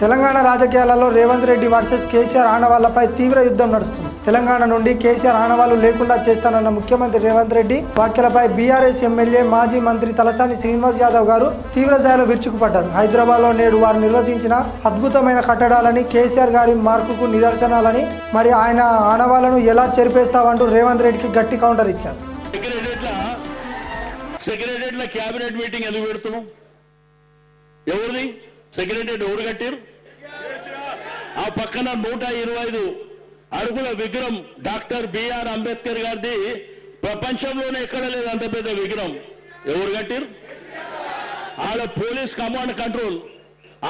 తెలంగాణ రాజకీయాలలో రేవంత్ రెడ్డి వర్సెస్ కేసీఆర్ ఆనవాళ్లపై తీవ్ర యుద్ధం నడుస్తుంది. తెలంగాణ నుండి కేసీఆర్ ఆనవాళ్లు లేకుండా చేస్తానన్న ముఖ్యమంత్రి రేవంత్ రెడ్డి వ్యాఖ్యలపై బీఆర్ఎస్ ఎమ్మెల్యే మాజీ మంత్రి తలసాని శ్రీనివాస్ యాదవ్ గారు తీవ్ర స్థాయిలో విరుచుకుపడ్డారు. హైదరాబాద్లో నేడు వారు నిర్వచించిన అద్భుతమైన కట్టడాలని, కేసీఆర్ గారి మార్పుకు నిదర్శనాలని, మరి ఆయన ఆనవాళ్లను ఎలా చెరిపేస్తావంటూ రేవంత్ రెడ్డికి గట్టి కౌంటర్ ఇచ్చారు. సెక్రటరీలో క్యాబినెట్ మీటింగ్ ఎందుకు పెడుతున్నాం? ఎవరిది సెక్రటరీ? ఎవరు కట్టారు? ఆ పక్కన 125 అడుగుల విగ్రహం డాక్టర్ బిఆర్ అంబేద్కర్ గారిది. ప్రపంచంలోనే ఎక్కడ లేదు అంత పెద్ద విగ్రహం. ఎవరు కట్టారు? ఆడ పోలీస్ కమాండ్ కంట్రోల్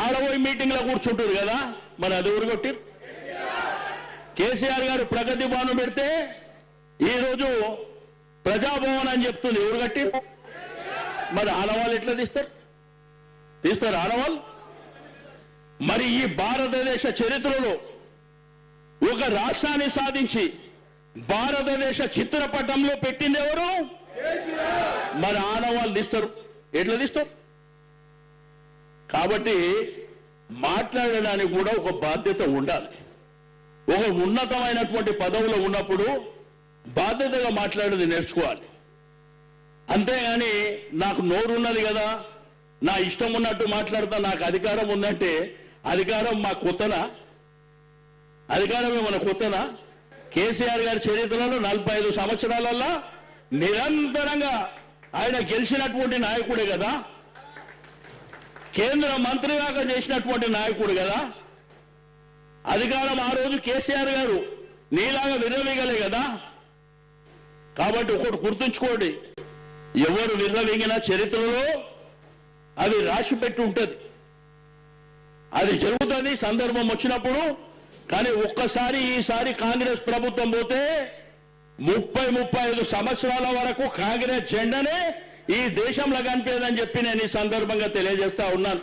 ఆడపోయి మీటింగ్ లో కూర్చుంటారు కదా, మరి అది ఎవరు కొట్టారు? కేసీఆర్ గారు ప్రగతి భవనం పెడితే ఈరోజు ప్రజాభవన్ అని చెప్తుంది. ఎవరు కట్టారు? మరి ఆనవాళ్ళు ఎట్లా తీస్తారు ఆనవాళ్ళు? మరి ఈ భారతదేశ చరిత్రలో ఒక రాష్ట్రాన్ని సాధించి భారతదేశ చిత్రపటంలో పెట్టింది ఎవరు? మరి ఆనవాళ్ళు తీస్తారు. ఎట్లా తీస్తారు? కాబట్టి మాట్లాడడానికి కూడా ఒక బాధ్యత ఉండాలి. ఒక ఉన్నతమైనటువంటి పదవులో ఉన్నప్పుడు బాధ్యతగా మాట్లాడేది నేర్చుకోవాలి. అంతేగాని నాకు నోరు ఉన్నది కదా, నా ఇష్టం ఉన్నట్టు మాట్లాడతా, నాకు అధికారం ఉందంటే అధికారం మా కొత్తనా? అధికారం ఏమన్నా కొత్తనా? కేసీఆర్ గారి చరిత్రలో 45 సంవత్సరాలలో నిరంతరంగా ఆయన గెలిచినటువంటి నాయకుడే కదా, కేంద్ర మంత్రిగా చేసినటువంటి నాయకుడు కదా. అధికారం ఆ రోజు కేసీఆర్ గారు నీలాగా విర్రవీగలే కదా. కాబట్టి ఒకటి గుర్తుంచుకోండి, ఎవరు విర్రవీగిన చరిత్రలో అది రాసి పెట్టి ఉంటుంది. అది జరుగుతుంది సందర్భం వచ్చినప్పుడు. కానీ ఒక్కసారి ఈసారి కాంగ్రెస్ ప్రభుత్వం పోతే 30-35 సంవత్సరాల వరకు కాంగ్రెస్ జెండానే ఈ దేశంలో కనిపించదని చెప్పి నేను ఈ సందర్భంగా తెలియజేస్తా ఉన్నాను.